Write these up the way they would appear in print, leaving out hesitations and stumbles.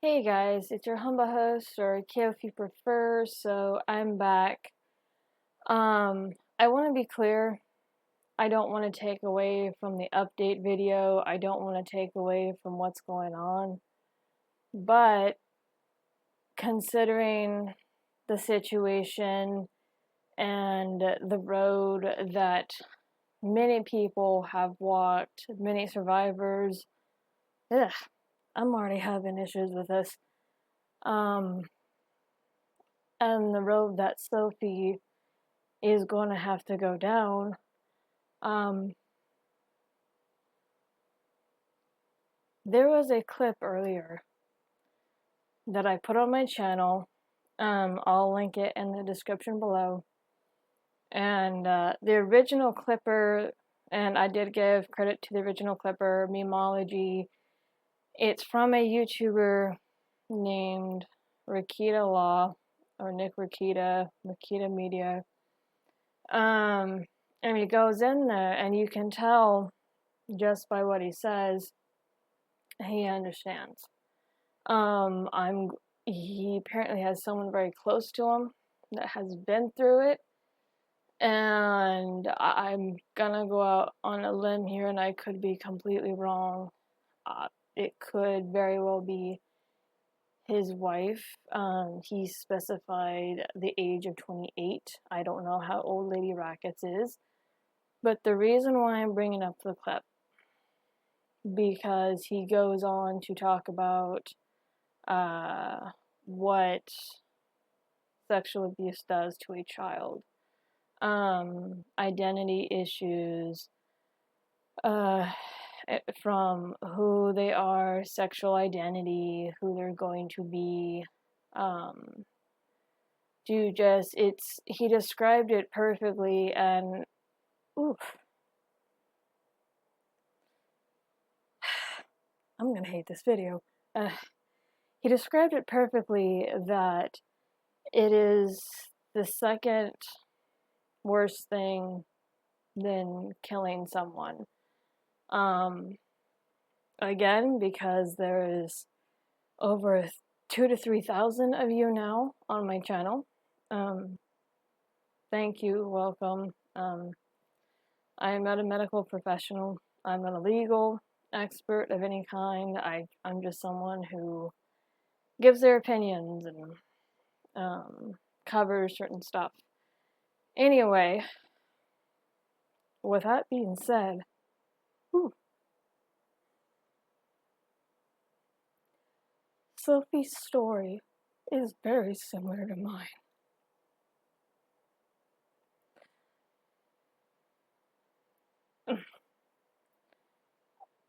Hey guys, it's your humble host, or Rekieta if you prefer, so I'm back. I want to be clear, I don't want to take away from the update video, I don't want to take away from what's going on, but considering the situation and the road that many people have walked, many survivors, ugh, I'm already having issues with this. And the road that Sophie is going to have to go down. There was a clip earlier that I put on my channel. I'll link it in the description below. And the original clipper, and I did give credit to the original clipper, Memology. It's from a YouTuber named Rekieta Law, or Nick Rekieta, Rekieta Media. And he goes in there, and you can tell just by what he says, he understands. He apparently has someone very close to him that has been through it, and I'm gonna go out on a limb here, and I could be completely wrong. It could very well be his wife. He specified the age of 28. I don't know how old Lady Rackets is, but the reason why I'm bringing up the clip, because he goes on to talk about what sexual abuse does to a child, identity issues, from who they are, sexual identity, who they're going to be. He described it perfectly, and oof, I'm gonna hate this video. He described it perfectly that it is the second worst thing than killing someone. Again, because there is over 2,000 to 3,000 of you now on my channel. Thank you, welcome. I am not a medical professional. I'm not a legal expert of any kind. I'm just someone who gives their opinions and covers certain stuff. Anyway, with that being said, Sophie's story is very similar to mine.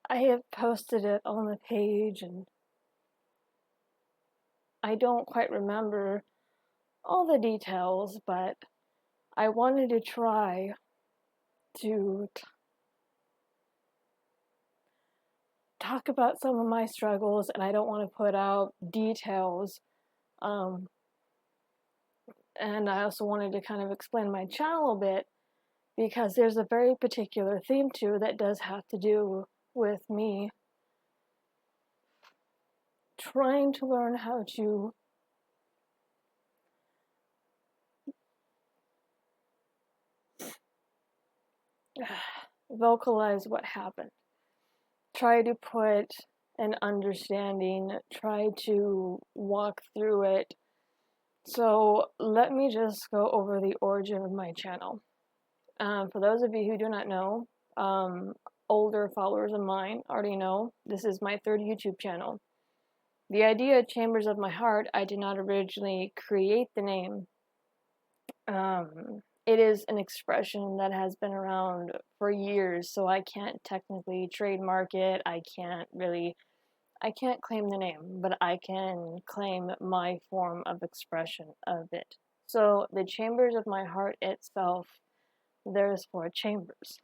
I have posted it on the page, and I don't quite remember all the details, but I wanted to try to talk about some of my struggles, and I don't want to put out details. And I also wanted to kind of explain my channel a bit, because there's a very particular theme to that does have to do with me trying to learn how to vocalize what happened. Try to put an understanding, try to walk through it. So let me just go over the origin of my channel. For those of you who do not know, older followers of mine already know, this is my third YouTube channel. The idea of Chambers of My Heart, I did not originally create the name. It is an expression that has been around for years, so I can't technically trademark it. I can't claim the name, but I can claim my form of expression of it. So the Chambers of My Heart itself, there's 4 chambers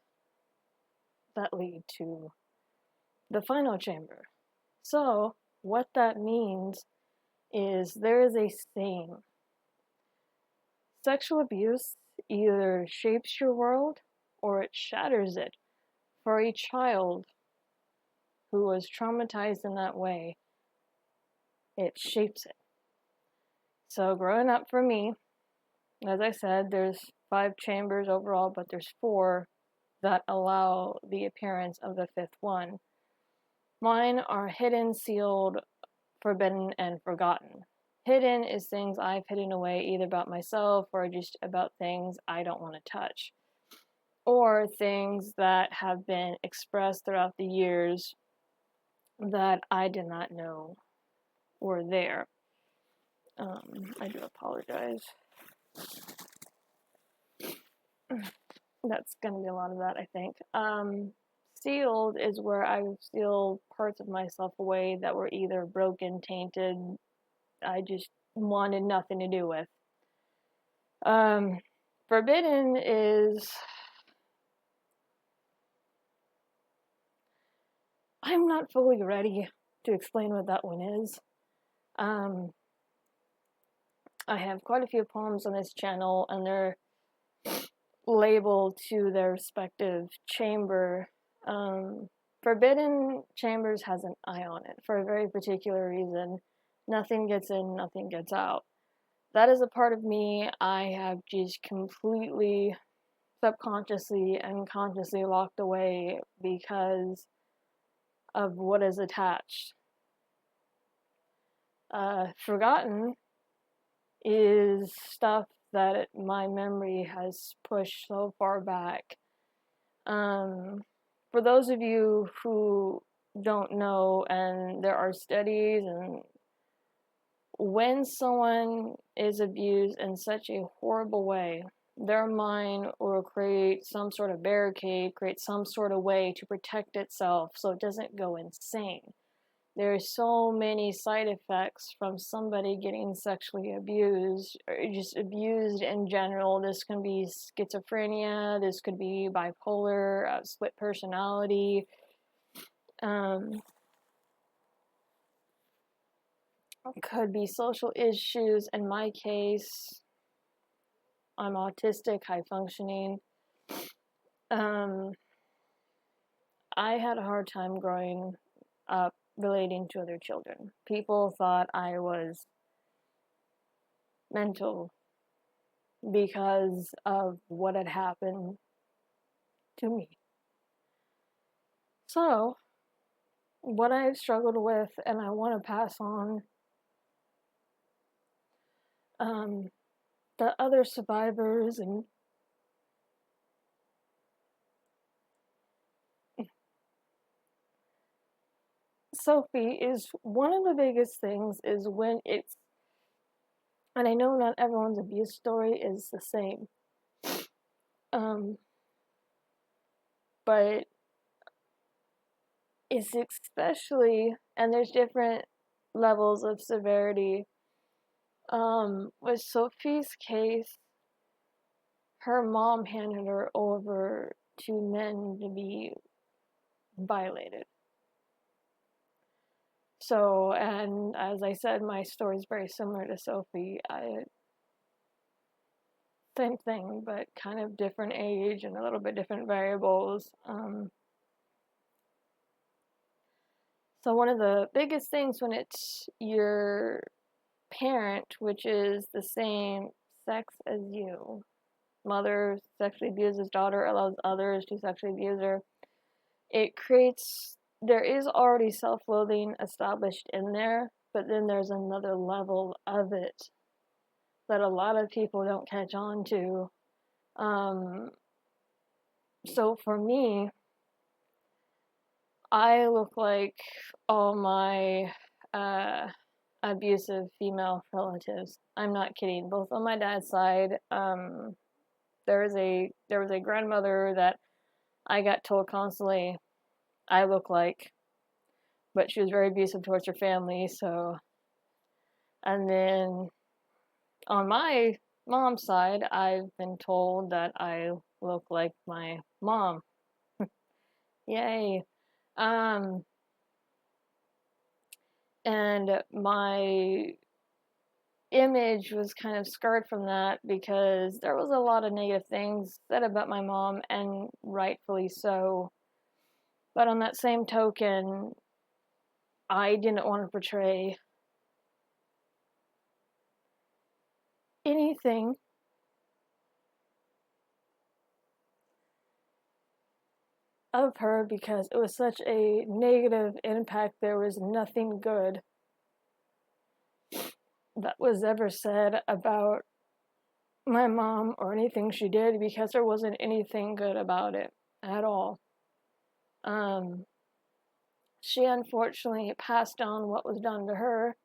that lead to the final chamber. So what that means is there is a saying: sexual abuse either shapes your world or it shatters it. For a child who was traumatized in that way, it shapes it. So growing up for me, as I said, there's 5 chambers overall, but there's 4 that allow the appearance of the 5th one. Mine are hidden, sealed, forbidden, and forgotten. Hidden is things I've hidden away either about myself or just about things I don't want to touch. Or things that have been expressed throughout the years that I did not know were there. I do apologize. That's going to be a lot of that, I think. Sealed is where I sealed parts of myself away that were either broken, tainted, I just wanted nothing to do with. Forbidden is... I'm not fully ready to explain what that one is. I have quite a few poems on this channel, and they're labeled to their respective chamber. Forbidden Chambers has an eye on it for a very particular reason. Nothing gets in, nothing gets out. That is a part of me I have just completely, subconsciously and consciously locked away because of what is attached. Forgotten is stuff that my memory has pushed so far back. For those of you who don't know, and there are studies, and when someone is abused in such a horrible way, their mind will create some sort of barricade, create some sort of way to protect itself so it doesn't go insane. There are so many side effects from somebody getting sexually abused, or just abused in general. This can be schizophrenia, this could be bipolar, split personality. Could be social issues. In my case, I'm autistic, high functioning. I had a hard time growing up relating to other children. People thought I was mental because of what had happened to me. So, what I've struggled with, and I want to pass on the other survivors, and Sophie, is one of the biggest things is when it's, and I know not everyone's abuse story is the same, but it's especially, and there's different levels of severity. With Sophie's case, her mom handed her over to men to be violated. So, and as I said, my story is very similar to Sophie. Same thing, but kind of different age and a little bit different variables. So one of the biggest things when it's your parent, which is the same sex as you, mother sexually abuses daughter, allows others to sexually abuse her, it creates, there is already self-loathing established in there, but then there's another level of it that a lot of people don't catch on to. So for me, I look like all my abusive female relatives. I'm not kidding. Both on my dad's side, there was a grandmother that I got told constantly I look like, but she was very abusive towards her family. So, and then on my mom's side, I've been told that I look like my mom. Yay. And my image was kind of scarred from that because there was a lot of negative things said about my mom, and rightfully so. But on that same token, I didn't want to portray anything of her because it was such a negative impact. There was nothing good that was ever said about my mom or anything she did because there wasn't anything good about it at all. She unfortunately passed on what was done to her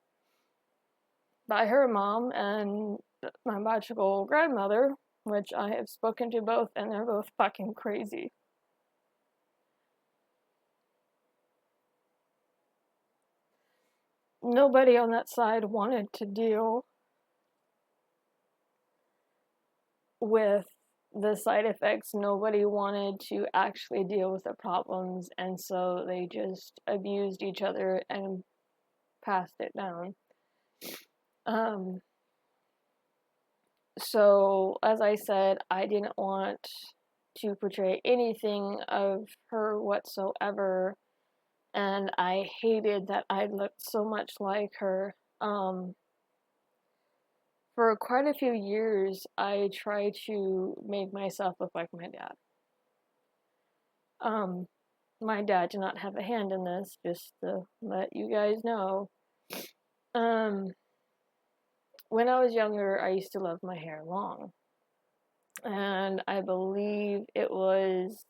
by her mom and my biological grandmother, which I have spoken to both, and they're both fucking crazy. Nobody on that side wanted to deal with the side effects. Nobody wanted to actually deal with the problems, and so they just abused each other and passed it down. So, as I said, I didn't want to portray anything of her whatsoever, and I hated that I looked so much like her. For quite a few years, I tried to make myself look like my dad. My dad did not have a hand in this, just to let you guys know. When I was younger, I used to love my hair long. And I believe it was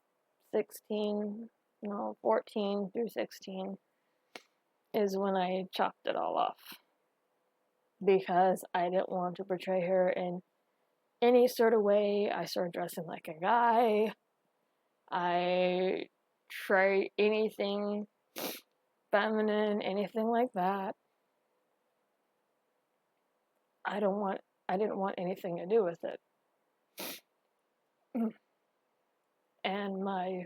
14 through 16 is when I chopped it all off. Because I didn't want to portray her in any sort of way. I started dressing like a guy. I tried anything feminine, anything like that. I didn't want anything to do with it. And my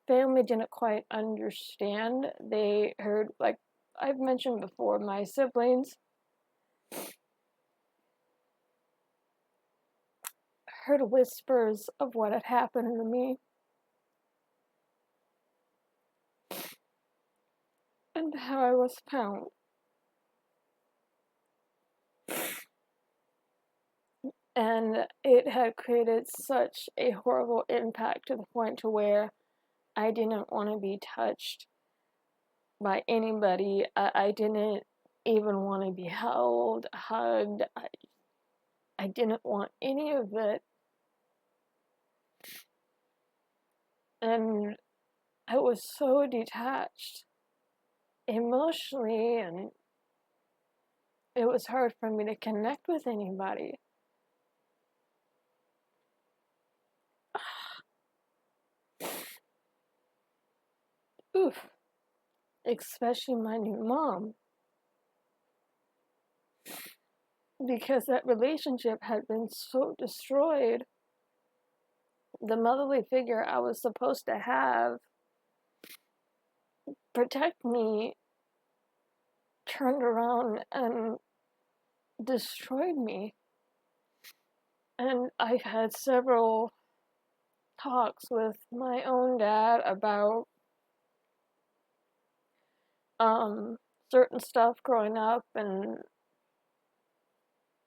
family didn't quite understand. They heard, like I've mentioned before, my siblings heard whispers of what had happened to me. And how I was found. And it had created such a horrible impact to the point to where I didn't want to be touched by anybody. I didn't even want to be held, hugged. I didn't want any of it. And I was so detached emotionally, and it was hard for me to connect with anybody. Especially my new mom. Because that relationship had been so destroyed. The motherly figure I was supposed to have protect me turned around and destroyed me. And I've had several talks with my own dad about certain stuff growing up, and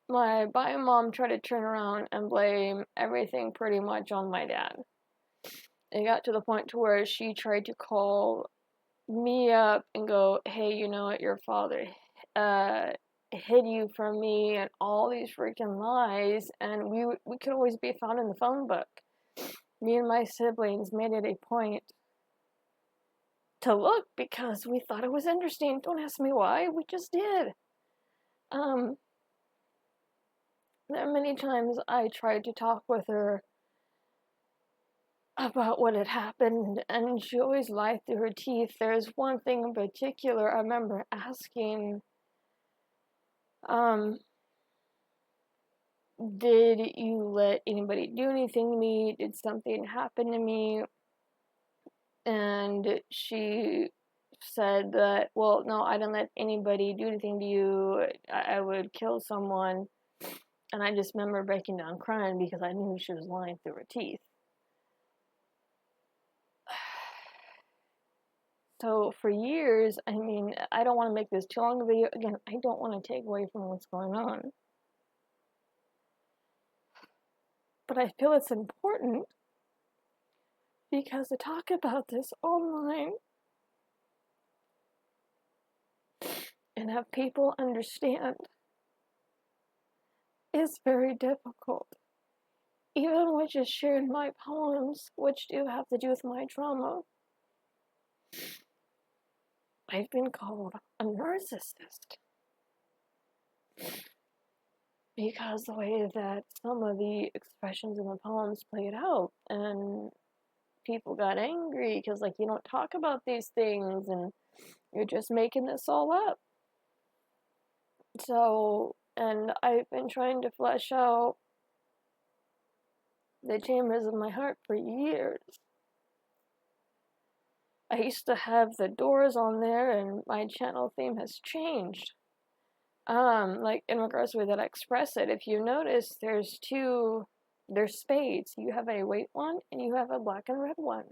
my bio mom tried to turn around and blame everything pretty much on my dad. It got to the point to where she tried to call me up and go, hey, you know what, your father hid you from me, and all these freaking lies, and we could always be found in the phone book. Me and my siblings made it a point to look because we thought it was interesting. Don't ask me why, we just did. There are many times I tried to talk with her about what had happened, and she always lied through her teeth. There's one thing in particular I remember asking, did you let anybody do anything to me? Did something happen to me? And she said that, well, no, I didn't let anybody do anything to you. I would kill someone. And I just remember breaking down crying because I knew she was lying through her teeth. So for years, I mean, I don't want to make this too long a video. Again, I don't want to take away from what's going on. But I feel it's important because to talk about this online and have people understand is very difficult. Even with just sharing my poems, which do have to do with my trauma, I've been called a narcissist because the way that some of the expressions in the poems played out, and people got angry because, like, you don't talk about these things and you're just making this all up. So, and I've been trying to flesh out the chambers of my heart for years. I used to have the doors on there, and my channel theme has changed. Like, in regards to the way that I express it, if you notice, there's spades. You have a white one, and you have a black and red one.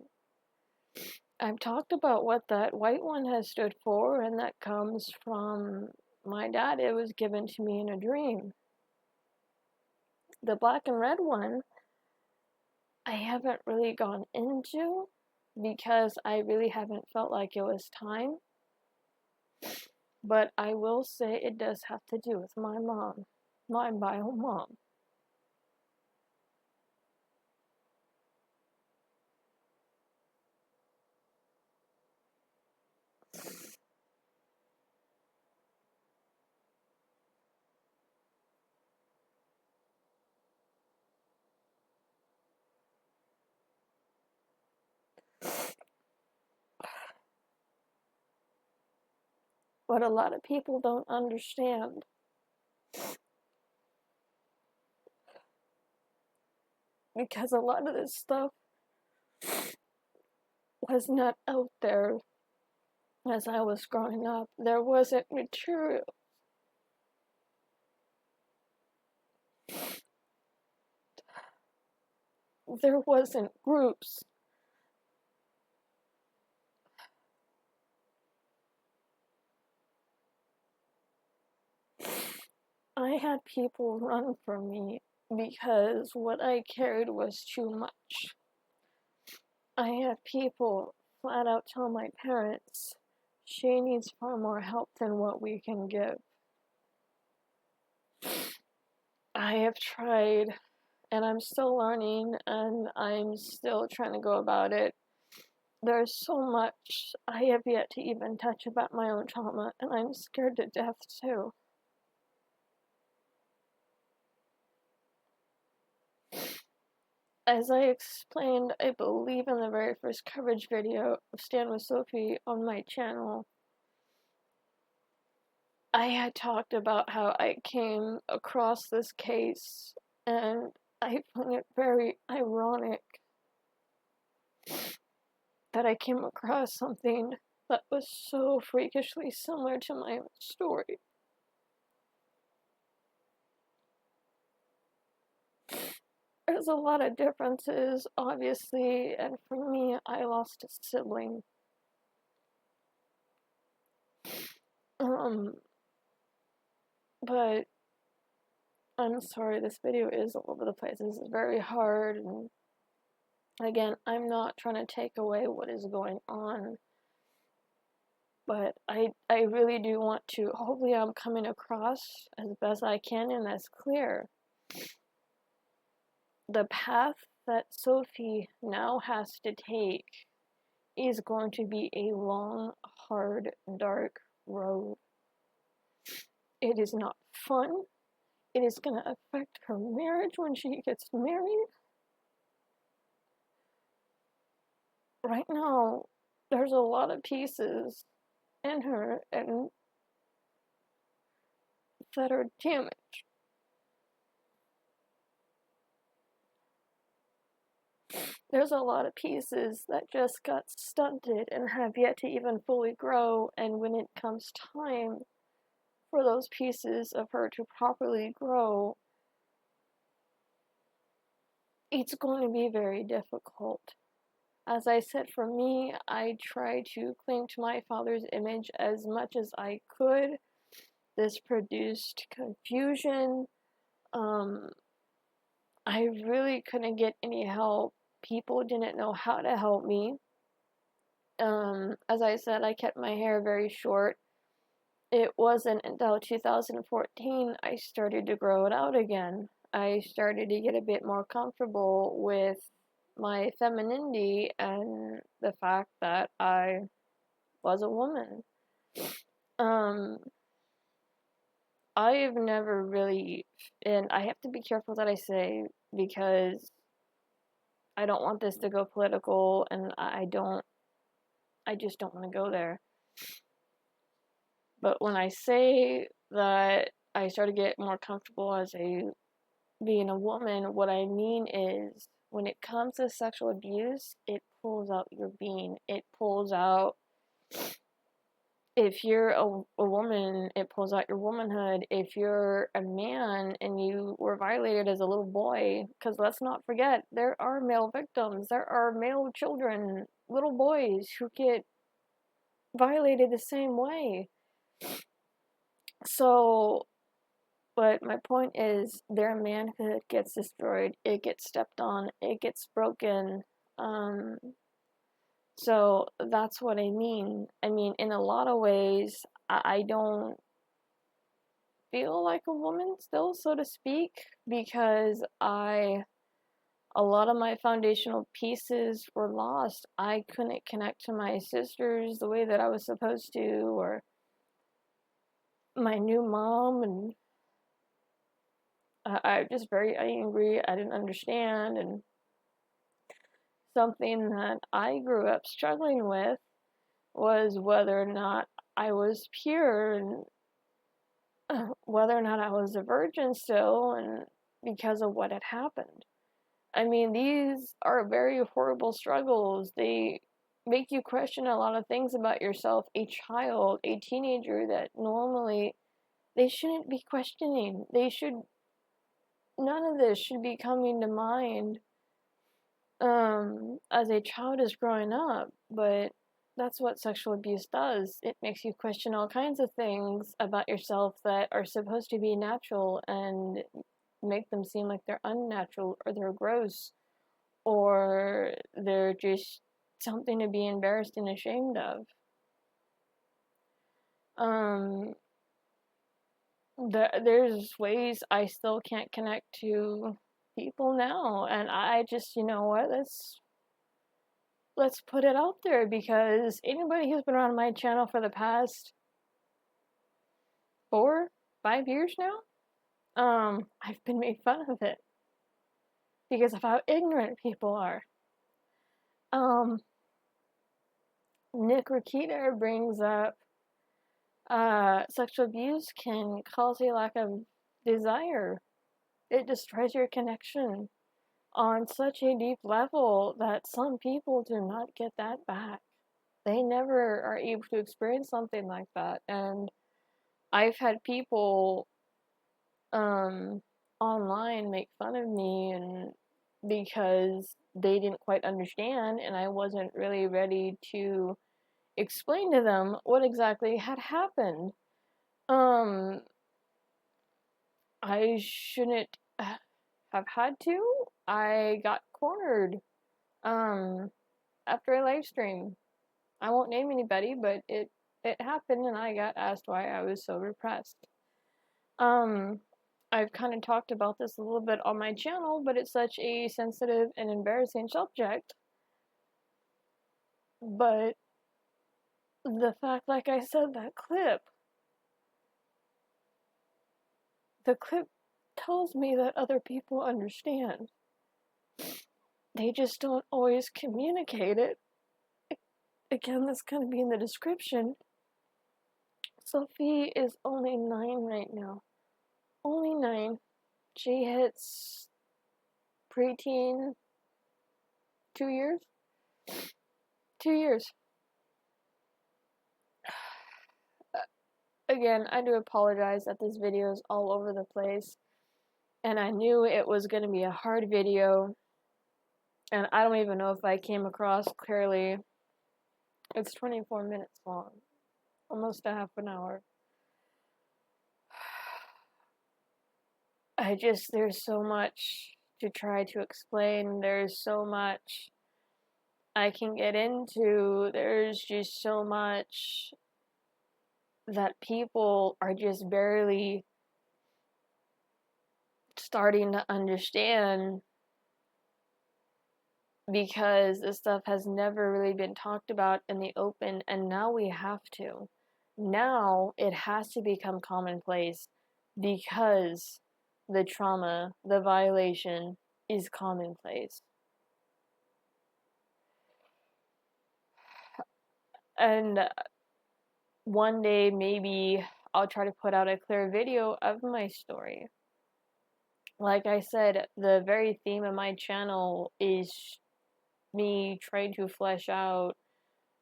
I've talked about what that white one has stood for, and that comes from my dad. It was given to me in a dream. The black and red one, I haven't really gone into because I really haven't felt like it was time. But I will say it does have to do with my mom, my bio mom. What a lot of people don't understand because a lot of this stuff was not out there as I was growing up. There wasn't material. There wasn't groups. I had people run from me because what I carried was too much. I had people flat out tell my parents, she needs far more help than what we can give. I have tried, and I'm still learning, and I'm still trying to go about it. There's so much I have yet to even touch about my own trauma, and I'm scared to death too. As I explained, I believe in the very first coverage video of Stand with Sophie on my channel, I had talked about how I came across this case, and I find it very ironic that I came across something that was so freakishly similar to my own story. There's a lot of differences, obviously, and for me, I lost a sibling. But I'm sorry, this video is all over the place. This is very hard, and again, I'm not trying to take away what is going on, but I really do want to, hopefully I'm coming across as best I can and as clear. The path that Sophie now has to take is going to be a long, hard, dark road. It is not fun. It is going to affect her marriage when she gets married. Right now, there's a lot of pieces in her and that are damaged. There's a lot of pieces that just got stunted and have yet to even fully grow, and when it comes time for those pieces of her to properly grow, it's going to be very difficult. as I said, for me, I try to cling to my father's image as much as I could. This produced confusion. Um, I really couldn't get any help. People didn't know how to help me. As I said, I kept my hair very short. It wasn't until 2014 I started to grow it out again. I started to get a bit more comfortable with my femininity and the fact that I was a woman. Um, I've never really, and I have to be careful that I say because I don't want this to go political, and I just don't want to go there. But when I say that I started to get more comfortable as being a woman, what I mean is when it comes to sexual abuse, it pulls out your being. It pulls out, if you're a woman, it pulls out your womanhood. If you're a man and you were violated as a little boy, because let's not forget, there are male victims, there are male children, little boys who get violated the same way. So, but my point is, their manhood gets destroyed, it gets stepped on, it gets broken. So that's what I mean. I mean, in a lot of ways, I don't feel like a woman still, so to speak, because a lot of my foundational pieces were lost. I couldn't connect to my sisters the way that I was supposed to, or my new mom, and I'm just very angry. I didn't understand, and something that I grew up struggling with was whether or not I was pure, and whether or not I was a virgin still, and because of what had happened. I mean, these are very horrible struggles. They make you question a lot of things about yourself, a child, a teenager that normally they shouldn't be questioning. None of this should be coming to mind as a child is growing up, but that's what sexual abuse does. It makes you question all kinds of things about yourself that are supposed to be natural and make them seem like they're unnatural or they're gross or they're just something to be embarrassed and ashamed of. There's ways I still can't connect to people now, and I just, you know what, let's put it out there, because anybody who's been around my channel for the past 4-5 years now, I've been made fun of it because of how ignorant people are. Nick Rekieta brings up sexual abuse can cause a lack of desire. It destroys your connection on such a deep level that some people do not get that back. They never are able to experience something like that. And I've had people online make fun of me, and because they didn't quite understand and I wasn't really ready to explain to them what exactly had happened. I shouldn't have had to. I got cornered after a live stream. I won't name anybody, but it happened, and I got asked why I was so repressed. I've kind of talked about this a little bit on my channel, but it's such a sensitive and embarrassing subject. But the fact, like I said, the clip tells me that other people understand. They just don't always communicate it. Again, that's going to be in the description. Sophie is only 9 right now. Only 9. She hits preteen 2 years? 2 years. Again, I do apologize that this video is all over the place. And I knew it was going to be a hard video. And I don't even know if I came across clearly. It's 24 minutes long, almost a half an hour. There's so much to try to explain. There's so much I can get into. There's just so much that people are just barely starting to understand, because this stuff has never really been talked about in the open, and now we have to. Now it has to become commonplace because the trauma, the violation is commonplace. And one day maybe I'll try to put out a clear video of my story. Like I said, the very theme of my channel is me trying to flesh out,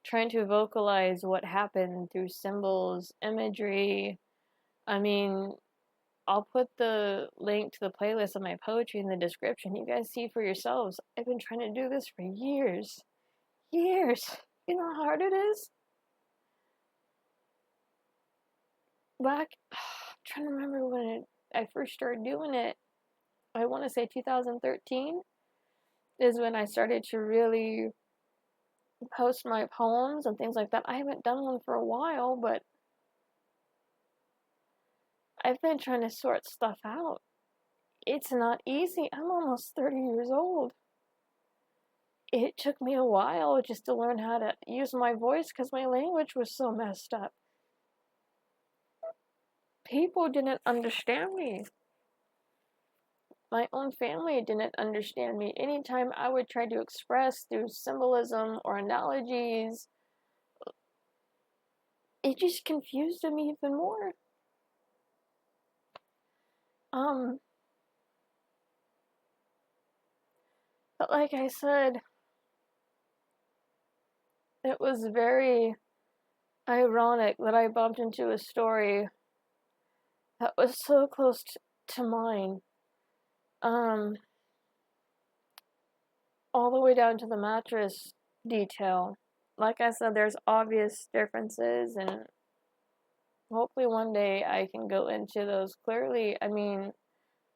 trying to vocalize what happened through symbols, imagery. I mean, I'll put the link to the playlist of my poetry in the description. You guys see for yourselves. I've been trying to do this for years. Years. You know how hard it is? Back, I'm trying to remember when I first started doing it. I want to say 2013 is when I started to really post my poems and things like that. I haven't done one for a while, but I've been trying to sort stuff out. It's not easy. I'm almost 30 years old. It took me a while just to learn how to use my voice because my language was so messed up. People didn't understand me. My own family didn't understand me. Anytime I would try to express through symbolism or analogies, it just confused them even more. But like I said, it was very ironic that I bumped into a story that was so close to mine. All the way down to the mattress detail. Like I said, there's obvious differences, and hopefully one day I can go into those clearly. I mean,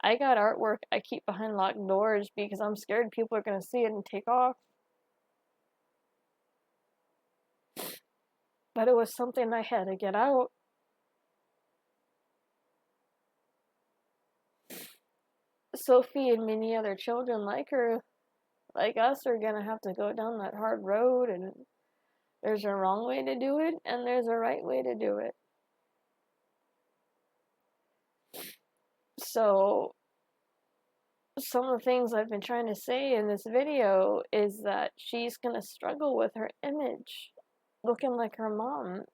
I got artwork I keep behind locked doors because I'm scared people are gonna see it and take off. But it was something I had to get out. Sophie and many other children like her, like us, are gonna have to go down that hard road, and there's a wrong way to do it, and there's a right way to do it. So, some of the things I've been trying to say in this video is that she's gonna struggle with her image, looking like her mom.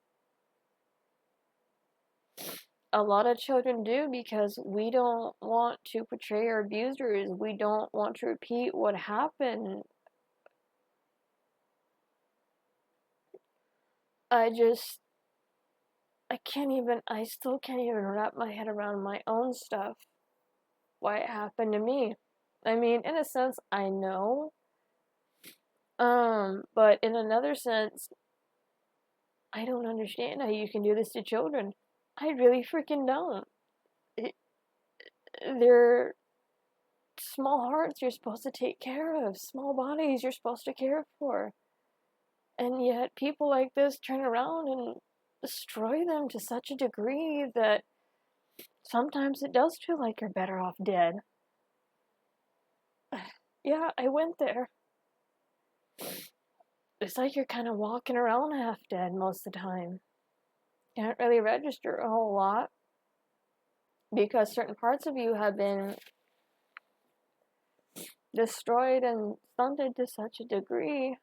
A lot of children do because we don't want to portray our abusers. We don't want to repeat what happened. I still can't even wrap my head around my own stuff. Why it happened to me. I mean, in a sense, I know. But in another sense, I don't understand how you can do this to children. I really freaking don't. They're small hearts you're supposed to take care of, small bodies you're supposed to care for. And yet people like this turn around and destroy them to such a degree that sometimes it does feel like you're better off dead. Yeah, I went there. It's like you're kind of walking around half dead most of the time. Can't really register a whole lot because certain parts of you have been destroyed and stunted to such a degree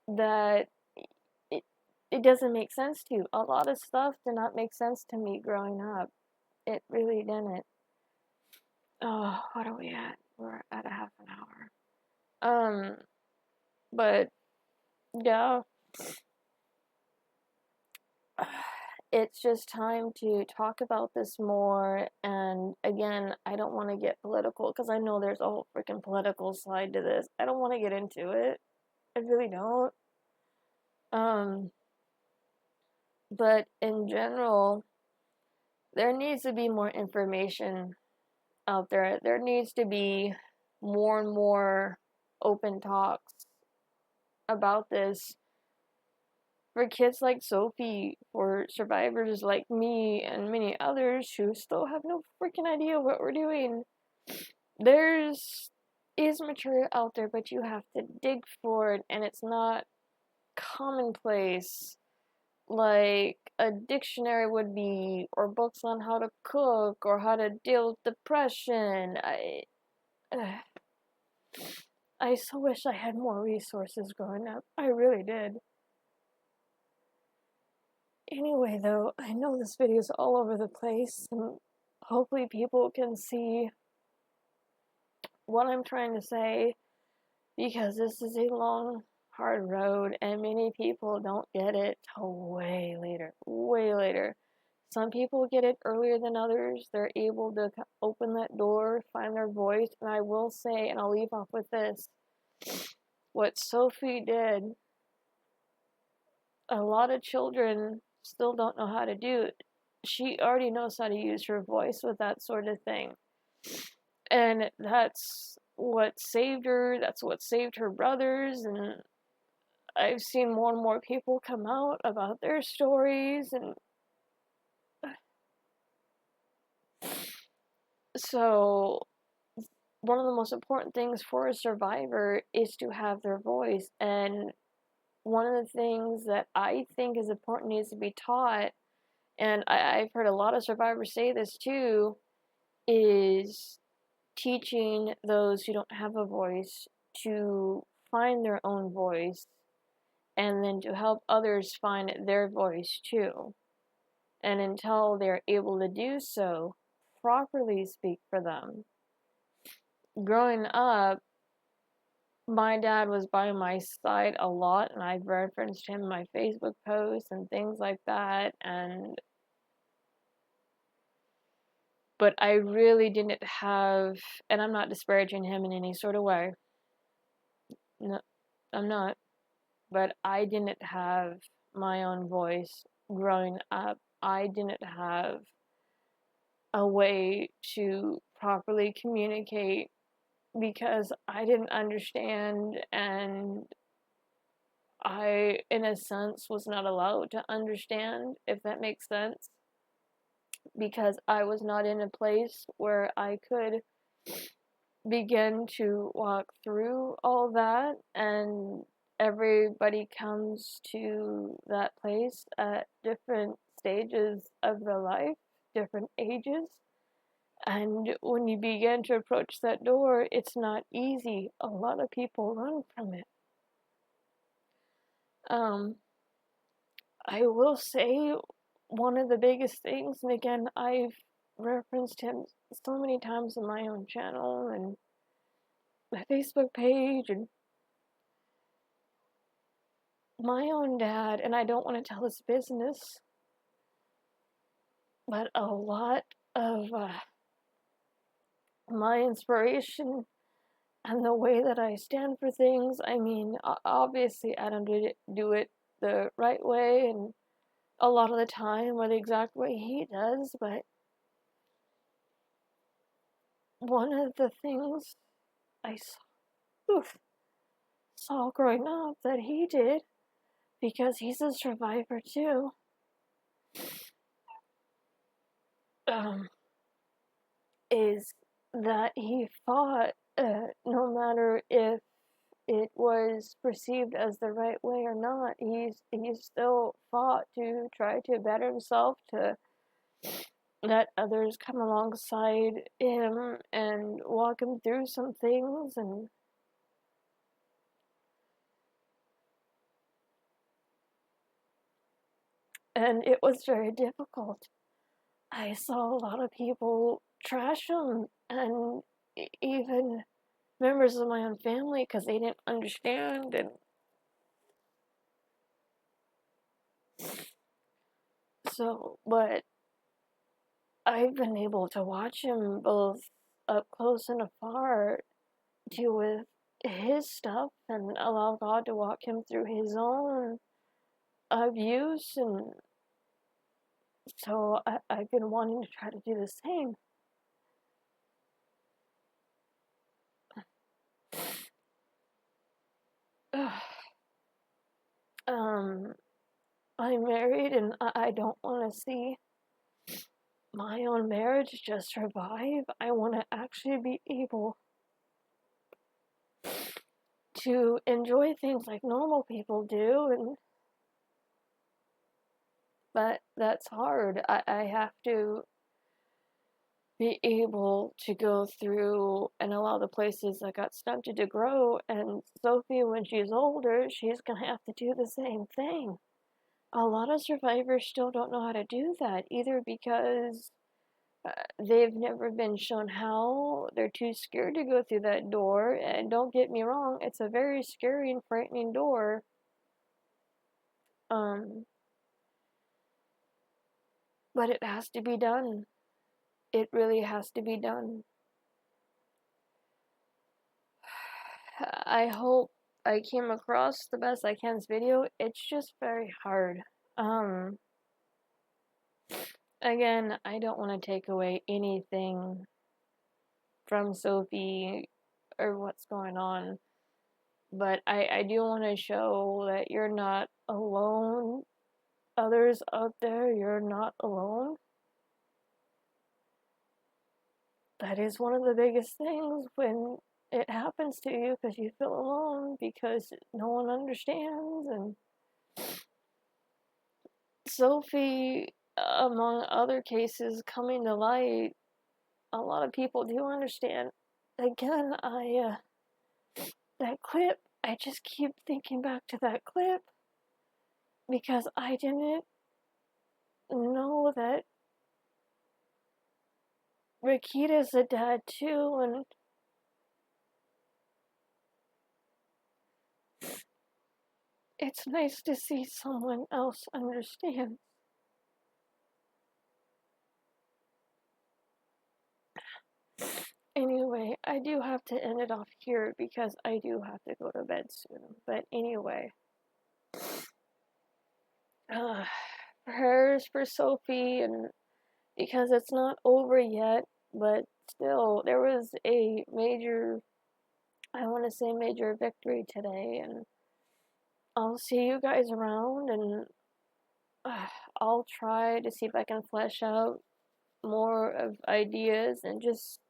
that it doesn't make sense to you. A lot of stuff did not make sense to me growing up. It really didn't. Oh, what are we at? We're at a half an hour. But yeah, it's just time to talk about this more. And again, I don't want to get political because I know there's a whole freaking political side to this. I don't want to get into it. I really don't. But in general, there needs to be more information out there. There needs to be more and more open talks about this for kids like Sophie, for survivors like me and many others who still have no freaking idea what we're doing. There's is material out there, but you have to dig for it, and it's not commonplace like a dictionary would be, or books on how to cook or how to deal with depression. I so wish I had more resources growing up. I really did. Anyway, though, I know this video is all over the place, and hopefully people can see what I'm trying to say, because this is a long, hard road, and many people don't get it till way later. Way later. Some people get it earlier than others. They're able to open that door, find their voice, and I will say, and I'll leave off with this, what Sophie did, a lot of children still don't know how to do. She already knows how to use her voice with that sort of thing. And that's what saved her, that's what saved her brothers, and I've seen more and more people come out about their stories, and so one of the most important things for a survivor is to have their voice. And one of the things that I think is important, needs to be taught, and I've heard a lot of survivors say this too, is teaching those who don't have a voice to find their own voice, and then to help others find their voice too. And until they're able to do so, properly speak for them. Growing up, my dad was by my side a lot, and I've referenced him in my Facebook posts and things like that, but I really didn't have, and I'm not disparaging him in any sort of way. No, I'm not. But I didn't have my own voice growing up. I didn't have a way to properly communicate because I didn't understand, and I, in a sense, was not allowed to understand, if that makes sense, because I was not in a place where I could begin to walk through all that, and everybody comes to that place at different stages of their life, different ages, and when you begin to approach that door, it's not easy. A lot of people run from it. I will say one of the biggest things, and again, I've referenced him so many times on my own channel and my Facebook page, and my own dad, and I don't want to tell his business, but a lot of my inspiration and the way that I stand for things, I mean, obviously Adam didn't do it the right way, and a lot of the time or the exact way he does, but one of the things I saw growing up that he did, because he's a survivor too, is that he fought, no matter if it was perceived as the right way or not. He still fought to try to better himself, to let others come alongside him and walk him through some things, and it was very difficult. I saw a lot of people trash him, and even members of my own family, because they didn't understand, and So, but I've been able to watch him both up close and afar deal with his stuff and allow God to walk him through his own abuse, and so I've been wanting to try to do the same. I'm married and I don't want to see my own marriage just survive. I want to actually be able to enjoy things like normal people do, but that's hard. I have to be able to go through and allow the places that got stunted to grow, and Sophie, when she's older, she's gonna have to do the same thing. A lot of survivors still don't know how to do that, either because they've never been shown how, they're too scared to go through that door, and don't get me wrong, it's a very scary and frightening door. But it has to be done. It really has to be done. I hope I came across the best I can this video. It's just very hard. Again, I don't want to take away anything from Sophie or what's going on, but I do want to show that you're not alone. Others out there, you're not alone. That is one of the biggest things when it happens to you, because you feel alone because no one understands. And Sophie, among other cases coming to light, a lot of people do understand. Again, that clip, I just keep thinking back to that clip because I didn't know that Rekieta's a dad too, and it's nice to see someone else understand. Anyway, I do have to end it off here because I do have to go to bed soon. But anyway, prayers for Sophie, and because it's not over yet, but still, there was a major, I want to say major victory today, and I'll see you guys around, and I'll try to see if I can flesh out more of ideas and just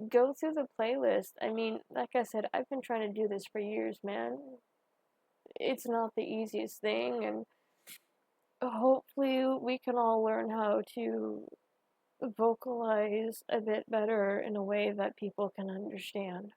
go through the playlist. I mean, like I said, I've been trying to do this for years, man. It's not the easiest thing, and hopefully we can all learn how to vocalize a bit better in a way that people can understand.